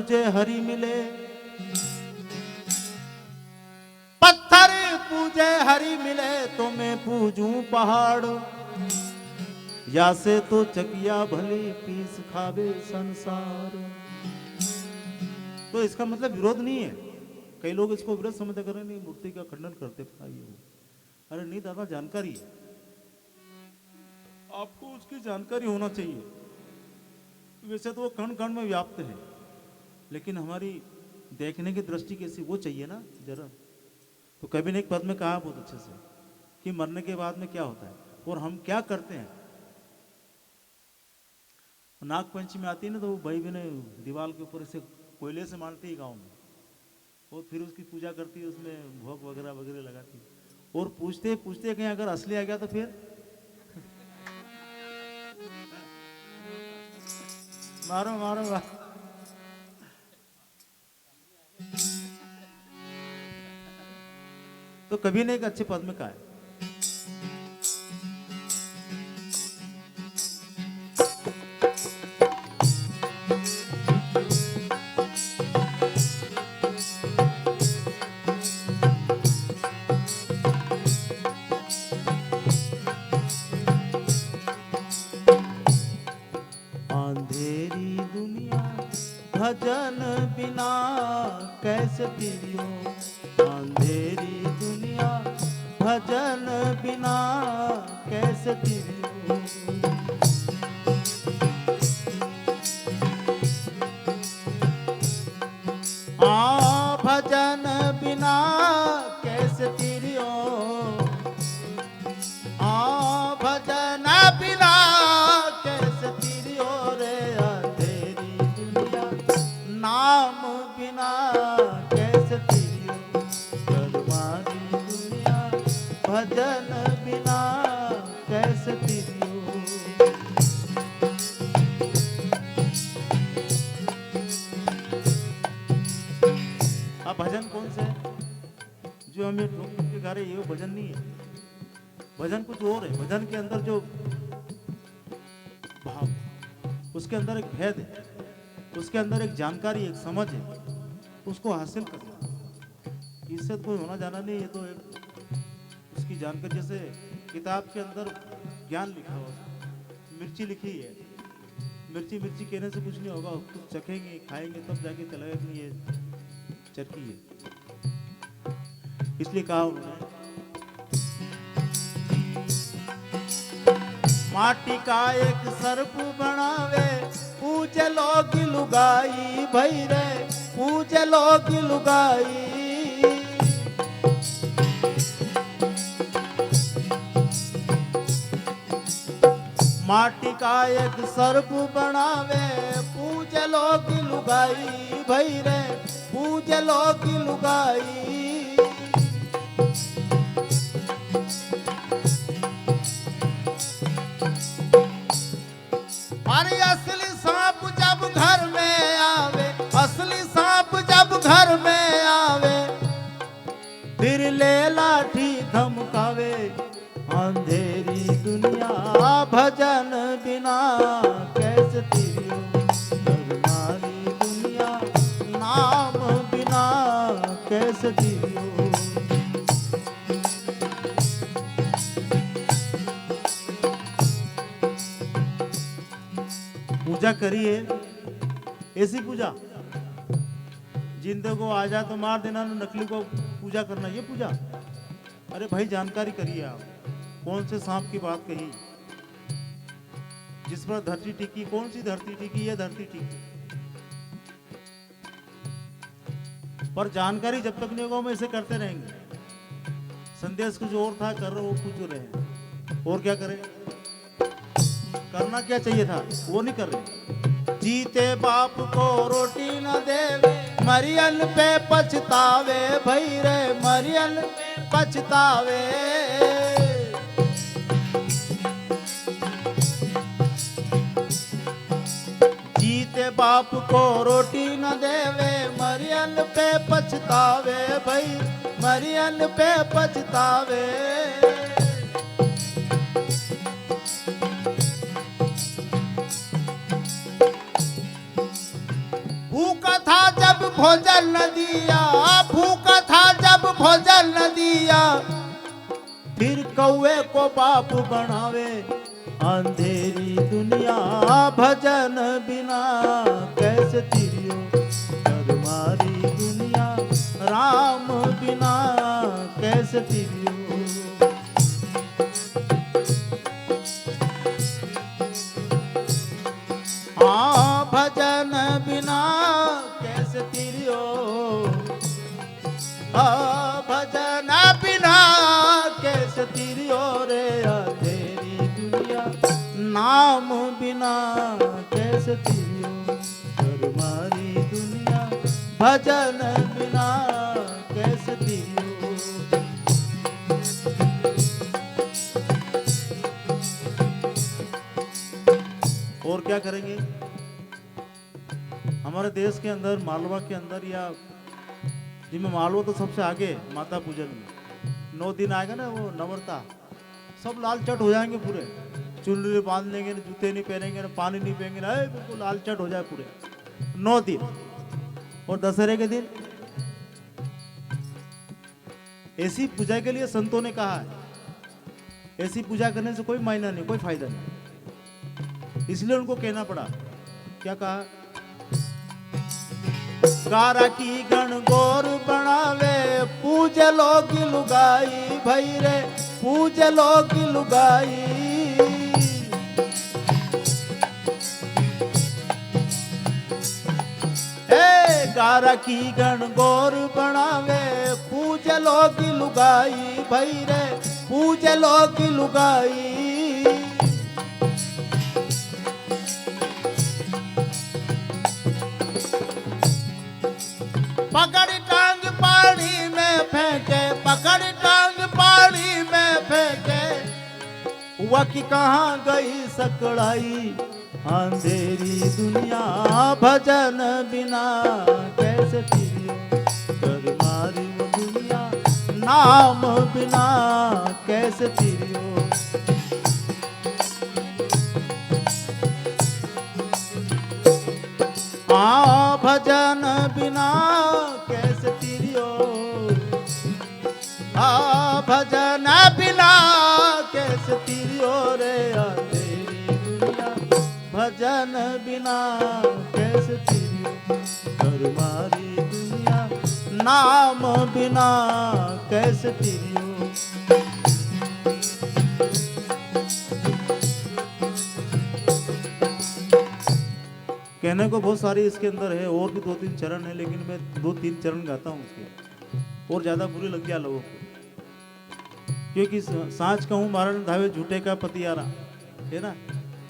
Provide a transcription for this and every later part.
पूजे हरि मिले, पत्थर पूजे हरि मिले तो मैं पूजूं पहाड़, या से तो चकिया भली पीस खावे संसार। तो इसका मतलब विरोध नहीं है। कई लोग इसको विरोध समझते कर रहे हैं, नहीं मूर्ति का खंडन करते ये वो। अरे नहीं दादा, जानकारी है, आपको उसकी जानकारी होना चाहिए। वैसे तो वो कण कण में व्याप्त है, लेकिन हमारी देखने की दृष्टि कैसी वो चाहिए ना जरा। तो कभी ने एक पद में कहा बहुत अच्छे से कि मरने के बाद में क्या होता है और हम क्या करते हैं। नाग पंचमी आती है ना, तो वो भाई बहने दीवार के ऊपर ऐसे कोयले से मारती है गांव में, और फिर उसकी पूजा करती है, उसमें भोग वगैरह वगैरह लगाती है, और पूछते पूछते कहीं अगर असली आ गया तो फिर मारो मारो मारो। तो कभी ने एक अच्छे पद में कहा है, अंधेरी दुनिया भजन बिना कैसे तिरियो, अंधेरी दुनिया भजन बिना कैसे तिरियो। हाँ भजन बिना कैसे तिरियो, हाँ भजन बिना कैसे तिरियो रे। अंधेरी दुनिया नाम बिना कैसे तिरियो, करमारी दुनिया भजन बिना कैसे तिरियो। अब भजन कौन से है जो हमें ठोक के गा रहे, ये वो भजन नहीं है। भजन कुछ और है। भजन के अंदर जो भाव, उसके अंदर एक भेद है, उसके अंदर एक जानकारी, एक समझ है, उसको हासिल करना। इससे कोई होना जाना नहीं, ये तो एक उसकी जानकारी। जैसे किताब के अंदर ज्ञान लिखा हुआ, मिर्ची लिखी है, मिर्ची मिर्ची कहने से कुछ नहीं होगा, कुछ चखेंगे खाएंगे तब जाके चलेगा कि ये चरकी है। इसलिए कहा उन्होंने, माटी का एक सर्प बनावे पूजे लोग लुगाई, भई रे पूजे लोग लुगाई। माटी का एक सर्प बनावे पूजे लोग लुगाई, भई रे पूजे लोग लुगाई। अरे असली सांप जब घर में आवे, असली सांप जब घर में आवे, फिर ले लाठी धमकावे। अंधेरी दुनिया भजन बिना कैसे तिरियो, करमारी दुनिया नाम बिना कैसे तिरियो। पूजा करिए, ऐसी पूजा जिंदे को आ जाए तो मार देना, नकली को पूजा करना, ये पूजा। अरे भाई जानकारी करिए आप, कौन से सांप की बात कही जिस पर धरती टिकी, कौन सी धरती टिकी, ये धरती टिकी। पर जानकारी जब तक नहीं होगा हम ऐसे करते रहेंगे। संदेश कुछ और था, कर रहे वो कुछ रहे, और क्या करें। करना क्या चाहिए था वो नहीं कर रहे। जीते बाप को रोटी न देवे, मरियन पे पछतावे, भई रे मरियन पे पछतावे। जीते बाप को रोटी न देवे, मरियन पे पछतावे, भई मरियन पे पछतावे। भूखा था भोजन न दिया, भूखा था जब भोजन न दिया, फिर कौवे को बाप बनावे। अंधेरी दुनिया भजन बिना कैसे तिरियो, करमारी दुनिया राम बिना कैसे तिरियो। हाँ भजन बिना कैसे तिरियो, भजन बिना कैसे तिरियो रे। अंधेरी दुनिया नाम बिना कैसे तिरियो, करमारी दुनिया भजन बिना कैसे तिरियो। और क्या करेंगे? हमारे देश के अंदर, मालवा के अंदर, या जिनमें मालवा तो सबसे आगे माता पूजन में 9 दिन आएगा ना वो नवरता, सब लाल चट हो जाएंगे पूरे, चुनरी बांध लेंगे, जूते नहीं पहनेंगे, ना पानी नहीं पिएंगे, ना बिल्कुल लाल चट हो जाए पूरे 9 दिन। और दशहरे के दिन ऐसी पूजा के लिए संतों ने कहा है, ऐसी पूजा करने से कोई मायना नहीं, कोई फायदा नहीं, इसलिए उनको कहना पड़ा। क्या कहा? गारा की गण गौर बनावे, पूज लोग लुगाई भई रे, पूज लोग लुगाई। ए गारा की गण गौर बनावे, पूज लोग लुगाई भई रे, पूज लोग लुगाई। पकड़ टांग पानी में फेंके, पकड़ टांग पानी में फेंके, वह की कहाँ गई सकड़ाई। अंधेरी दुनिया भजन बिना कैसे तिरियो, करमारी वो दुनिया नाम बिना कैसे तिरियो। हाँ भजन बिना कैसे तिरियो, हाँ भजन बिना कैसे तिरियो रे। अंधेरी दुनिया भजन बिना कैसे तिरियो, करमारी दुनिया नाम बिना कैसे तिरियो। कहने को बहुत सारी इसके अंदर है, और भी 2-3 चरण है, लेकिन मैं 2-3 चरण गाता हूँ उसके, और ज्यादा बुरी लग गया लोगों को। क्योंकि सांच कहूँ मारन धावे झूठे का पतियारा, है ना।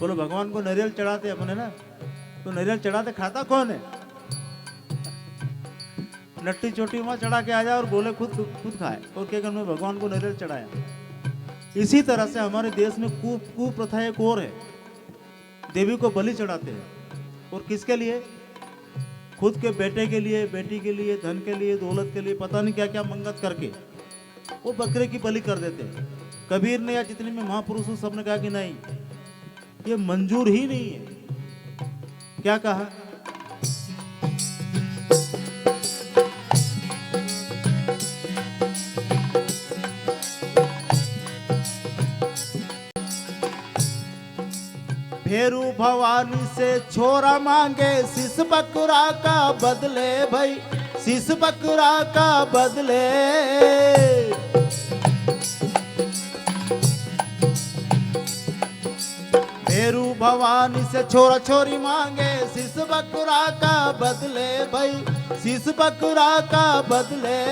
बोलो भगवान को नारियल चढ़ाते अपने ना, तो नारियल चढ़ाते खाता कौन है? नट्टी चोटी वहां चढ़ा के आ जाए और बोले खुद खाए, और क्या मैं भगवान को नारियल चढ़ाया। इसी तरह से हमारे देश में कुप्रथा एक और है, देवी को बलि चढ़ाते हैं। और किसके लिए? खुद के बेटे के लिए, बेटी के लिए, धन के लिए, दौलत के लिए, पता नहीं क्या क्या मंगत करके वो बकरे की बलि कर देते हैं। कबीर ने या जितने में महापुरुष हो सबने कहा कि नहीं, ये मंजूर ही नहीं है। क्या कहा? भेरू भवानी से छोरा मांगे, शिश बकरा का बदले भाई, शिश बकरा का बदले। भेरू भवानी से छोरा छोरी मांगे, शिश बकरा का बदले भाई, शिश बकरा का बदले।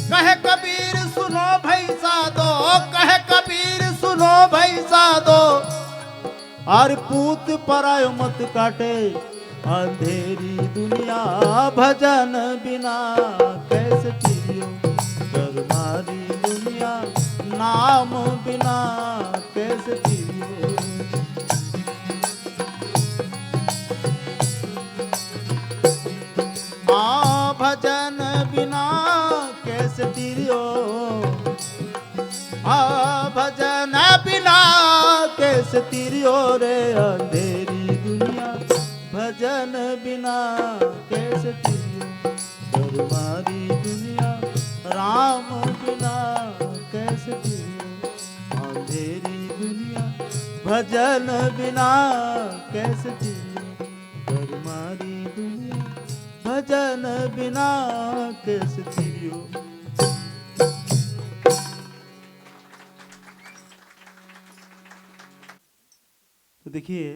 कहे कबीर सुनो भाई साधो, कहे कबीर सुनो भाई साधो, और पूत परायो मत काटे। अंधेरी दुनिया भजन बिना कैसे जियो, करमारी दुनिया नाम बिना कैसे जियो। भजन बिना कैसे तिरियो, भजन बिना कैसे तिरियो भजन बिना कैसे जियो मारी दुनिया, राम बिना कैसे जियो अंधेरी दुनिया, भजन बिना कैसे जियो मारी दुनिया, भजन बिना कैसे जियो। तो देखिए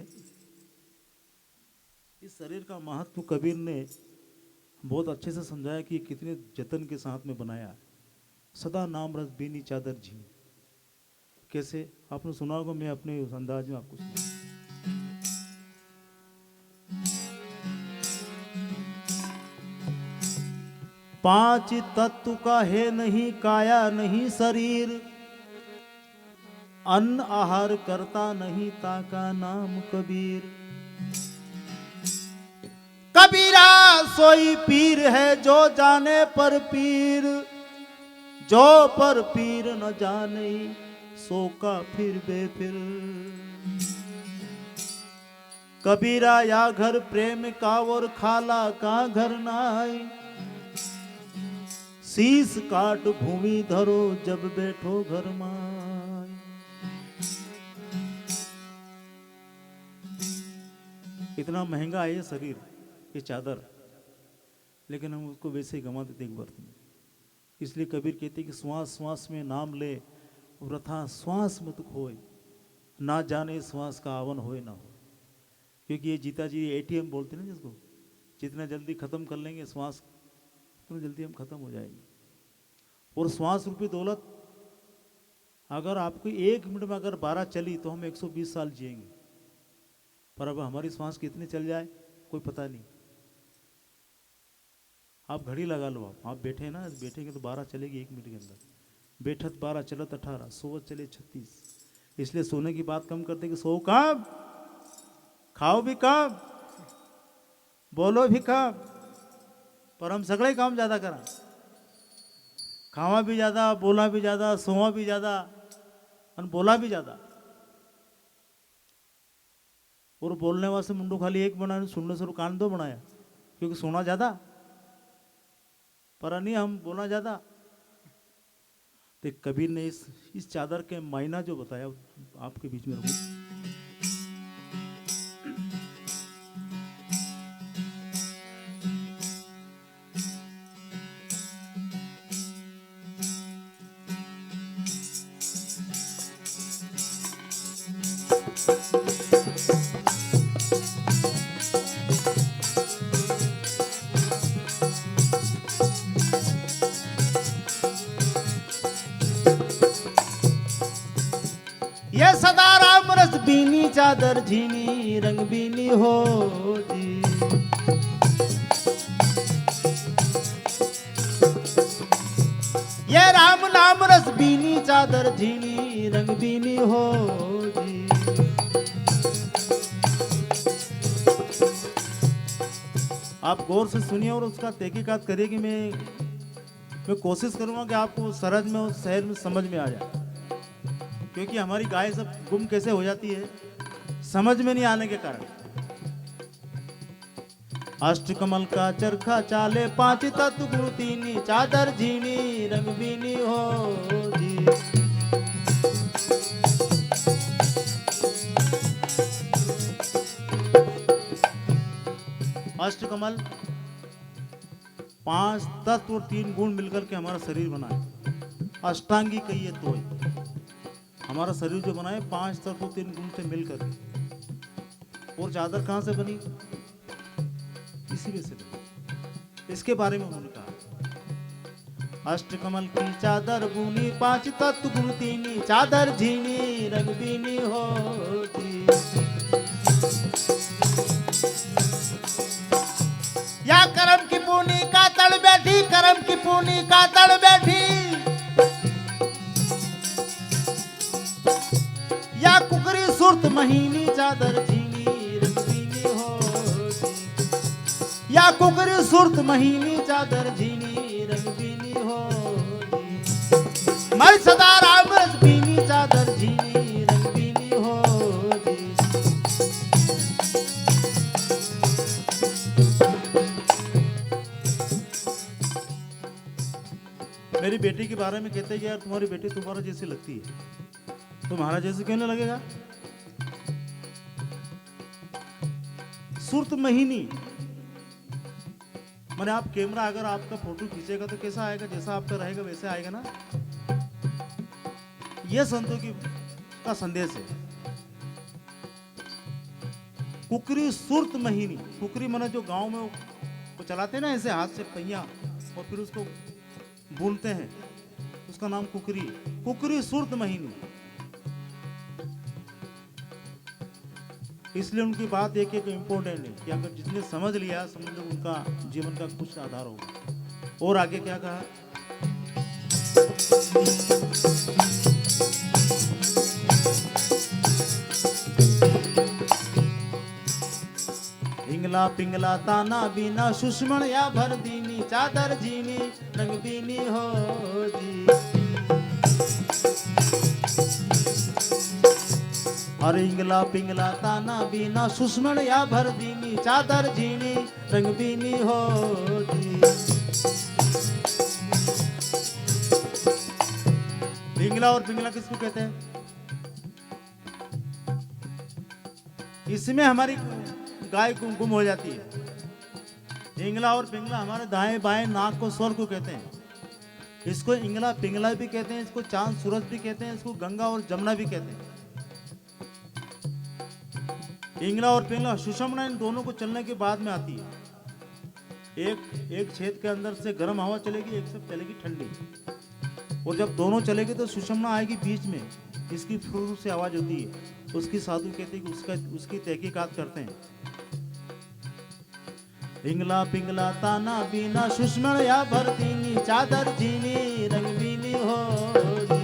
इस शरीर का महत्व कबीर ने बहुत अच्छे से समझाया कि कितने जतन के साथ में बनाया है। सदा नाम रस बीनी चादर झील, कैसे आपने सुना होगा, मैं अपने उस अंदाज में आपको सुना। पांच तत्व का है नहीं काया नहीं शरीर, अन्न आहार करता नहीं ताका नाम कबीर। कबीरा सोई पीर है जो जाने पर पीर, जो पर पीर न जाने सो का फिर बेफिर। कबीरा या घर प्रेम का और खाला का घर नाई, शीश काट भूमि धरो जब बैठो घर माई। इतना महंगा है ये शरीर, ये चादर, लेकिन हम उसको वैसे ही गंवा देते एक बर्तन में। इसलिए कबीर कहते कि श्वास श्वास में नाम ले, व्रथा श्वास मत खोए, ना जाने श्वास का आवन होए ना हो। क्योंकि ये जीता जी एटीएम बोलते ना जिसको, जितना जल्दी खत्म कर लेंगे श्वास उतना जल्दी हम खत्म हो जाएंगे। और श्वास रूपी दौलत अगर आपको 1 मिनट में अगर 12 चली तो हम 120 साल जिएंगे, पर अब हमारी श्वास कितनी चल जाए कोई पता नहीं। आप घड़ी लगा लो, आप बैठे ना, बैठेंगे तो 12 चलेगी 1 मिनट के अंदर, बैठत 12 चलत 18, सोवत चले 36। इसलिए सोने की बात कम करते कि सो कम, खाओ भी कम, बोलो भी कम, पर हम सगळे काम ज्यादा करा, खावा भी ज्यादा, बोला भी ज्यादा, सोवा भी ज्यादा और बोला भी ज्यादा। और बोलने वास्ते मुंडो खाली एक बनाया, सुनने से कान 2 बनाया, क्योंकि सोना ज्यादा पर नहीं हम बोलना ज्यादा। तो कबीर ने इस चादर के मायना जो बताया आपके बीच में रखूं। ये सदा राम रस बीनी चादर झीनी रंग बीनी हो जी। ये राम नाम रस बीनी चादर झीनी रंग बीनी हो जी। आप गौर से सुनिए और उसका तहकीकात करिए कि मैं कोशिश करूंगा कि आपको सरज में उस शहर में समझ में आ जाए। क्योंकि हमारी गाय सब गुम कैसे हो जाती है समझ में नहीं आने के कारण। अष्टकमल का चरखा चाले 5 तत्व गुण तीनी चादर झीनी रंग बीनी हो जी। अष्टकमल 5 तत्व और 3 गुण मिलकर के हमारा शरीर बना है। अष्टांगी कहिए तो हमारा शरीर जो बना है 5 तत्व 3 गुण से मिलकर। और चादर कहां से बनी? इसी में से बनी। इसके बारे में उन्होंने कहा अष्टकमल की चादर बुनी 5 तत्व गुण तीनी चादर झीनी रंग बीनी हो जी। या करम की पूनी का तड़ बैठी, करम की पूनी का तड़ बैठी। या कुकरी सुरत महीनी चादर झीनी रंग बीनी हो जी। या कुकरी सुरत महीनी चादर झीनी रंग बीनी हो जी। मैं सदा राम रस बीनी चादर झीनी रंग बीनी हो जी। मेरी बेटी के बारे में कहते हैं यार तुम्हारी बेटी तुम्हारा जैसी लगती है, तुम्हारा जैसे क्यों नहीं लगेगा? सुरत महीनी मैंने आप कैमरा अगर आपका फोटो खींचेगा तो कैसा आएगा? जैसा आपका रहेगा वैसे आएगा ना। यह संतों की का संदेश है। कुकरी सुरत महीनी, कुकरी माने जो गांव में वो चलाते हैं ना ऐसे हाथ से पहिया और फिर उसको बुनते हैं, उसका नाम कुकरी। कुकरी सुरत महीनी, इसलिए उनकी बात एक एक इम्पोर्टेंट है कि अगर जिसने समझ लिया समझ लो उनका जीवन का कुछ आधार होगा। और आगे क्या कहा? हिंगला पिंगला ताना बीना सुषमण या भर दीनी चादर जीनी रंग बीनी हो जी। अरे हिंगला पिंगला ताना बीना सुषमण या भर दीनी चादर जीनी रंग बीनी हो जी। हिंगला और पिंगला किसको कहते हैं? इसमें हमारी गाय गुम हो जाती है। इंगला और पिंगला हमारे दाएं बाएं नाक को स्वर को कहते हैं। इसको इंगला पिंगला भी कहते हैं, इसको चांद सूरज भी कहते हैं, इसको गंगा और जमुना भी कहते हैं। इंगला और पिंगला सुषमना इन दोनों को चलने के बाद में आती है। एक छेद के अंदर से गर्म हवा चलेगी, एक से चलेगी ठंडी, और जब दोनों चलेगी तो सुषमना आएगी बीच में, इसकी फुर से आवाज होती है। उसकी साधु कहते हैं कि उसकी तहकीकात करते हैं। इंगला पिंगला ताना बीना सुषमण या भर दीनी चादर जीनी रंग बीनी हो जी।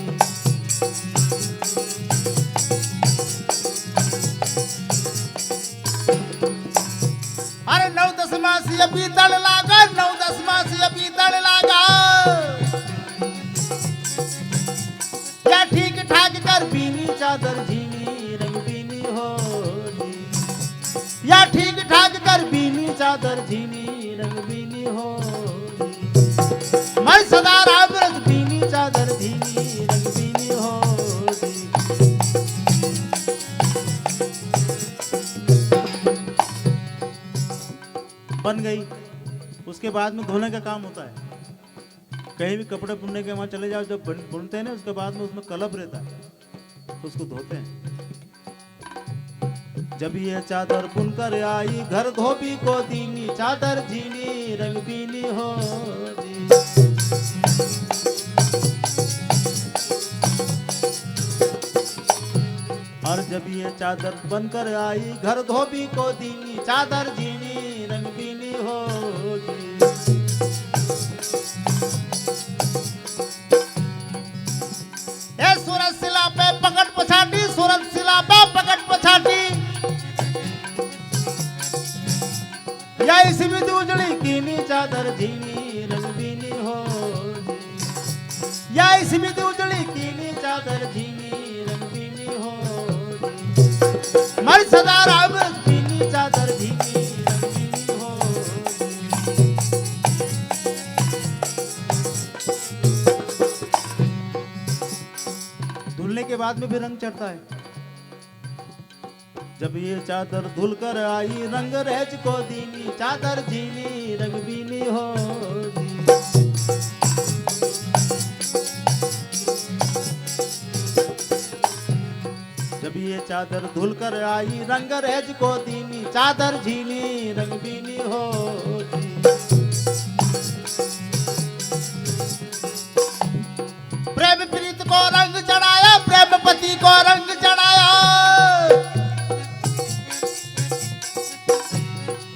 अरे 9-10 मास ये बीतड़ लागा, 9-10 मास ये बीतड़ लागा, या ठीक ठाक कर बीनी चादर जीनी रंग बीनी हो जी। या ठीक ठाक कर बीनी चादर जीनी रंग बीनी हो जी। मैं सदा राम रस बीनी चादर जीनी रंग बीनी हो जी। बन गई। उसके बाद में धोने का काम होता है। कहीं भी कपड़े बुनने के वहां चले जाओ, जब बुनते हैं ना उसके बाद में उसमें कलप रहता है तो उसको धोते हैं। जब ये चादर बुनकर आई घर धोबी को दीनी चादर जीनी रंग बीनी हो जी। और जब ये चादर बनकर आई घर धोबी को दीनी चादर जीनी रंग बीनी हो जी। सूरत शिला पे पकड़ पछाटी, सूरत शिला पे पकड़ पछाटी, या इसमें उजड़ी कीनी चादर जीनी रंग बीनी हो जी। या इसमें उजड़ी कीनी चादर जीनी रंग बीनी हो जी। मर सदा राम कीनी चादर जीनी रंग बीनी हो जी। धुलने के बाद में भी रंग चढ़ता है। जब ये चादर धुल कर आई रंग रेज को दीनी चादर जीनी रंग बीनी हो जी। जब ये चादर धुल कर आई रंग रेज को दीनी चादर जीनी रंग बीनी हो जी। प्रेम प्रीत को रंग चढ़ाया, प्रेम पति को रंग चढ़ाया,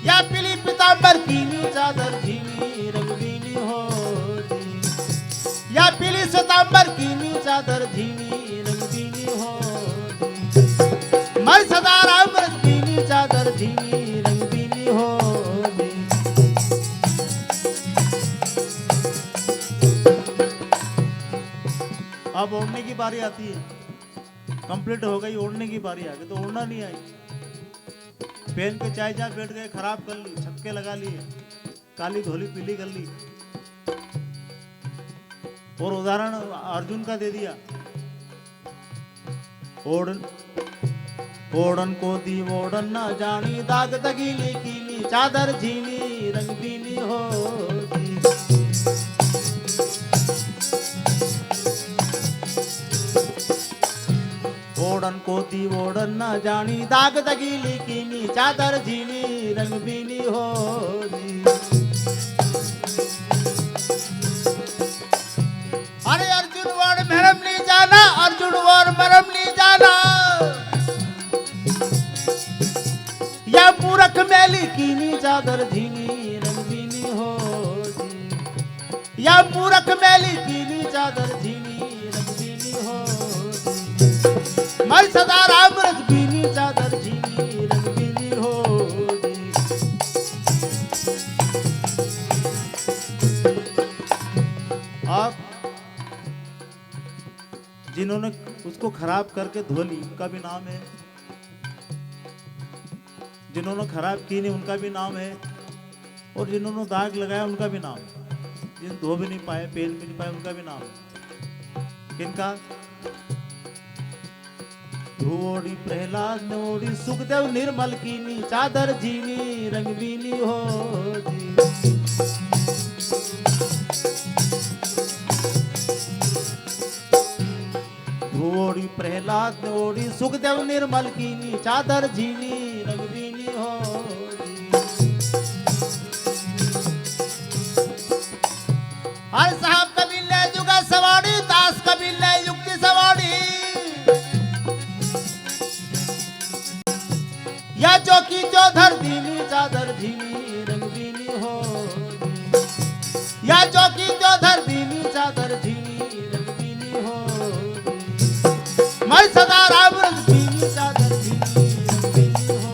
या पीली पीतांबर कीनी चादर जीनी रंग बीनी हो जी। या पीली श्वेतांबर कीनी चादर जीनी रंग बीनी हो जी। मैं सदा राम रंग बीनी चादर जीनी रंग बीनी हो जी। अब ओढ़ने की बारी आती है। कंप्लीट हो गई, ओढ़ने की बारी आ गई तो ओढ़ना नहीं आई, पहन के चाय जहाँ बैठ गए खराब कर ली, छक्के लगा लिए, काली धोली पीली कर ली। और उदाहरण अर्जुन का दे दिया। ओढ़न ओढ़न को दी ओढ़न न जानी, दाग दगीली कीली चादर झीली रंग बीली हो जी। ओढ़न को दी ओढ़न न जानी, दाग दगीली कीली चादर झीली रंग बीली हो जी। अरे अर्जुन और मरम नहीं जाना, अर्जुन और मरम नहीं जाना, या मूरख मैली कीनी चादर झीनी रंगीनी हो जी। या मूरख मैली कीनी चादर झीनी रंगीनी हो जी। मर सदा राम रस बीनी चादर झीनी रंगीनी हो जी। आप जिन्होंने उसको खराब करके धो ली उनका भी नाम है, जिन्होंने खराब की नहीं उनका भी नाम है, और जिन्होंने दाग लगाया उनका भी नाम है। जिन धो भी नहीं पाए, पेल भी नहीं पाए, उनका भी नाम है। किनका? धोड़ी प्रहलाद ने ओढ़ी, सुखदेव निर्मल कीनी चादर झीनी रंग बीनी हो जी। धोड़ी प्रहलाद ने ओढ़ी, सुखदेव निर्मल कीनी चादर झीनी रंग बीनी हो जी। हर साहब कबीले जुगा सवारी, दास कबीले युक्ति सवारी, या चौकी चौधर दीनी चादर झीनी रंग बीनी हो जी। या चौकी चौधर दीनी चादर झीनी रंग बीनी हो जी। मैं सदा राम रंग बीनी चादर झीनी रंग बीनी हो।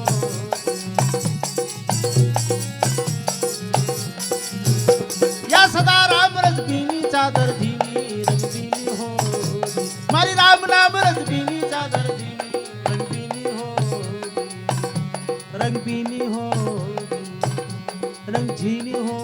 या सदा राम रस बीनी चादर झीनी रंग बीनी हो जी। मारी राम नाम रस बीनी चादर झीनी रंग बीनी हो जी। रंग बीनी हो जी, रंग झीनी हो।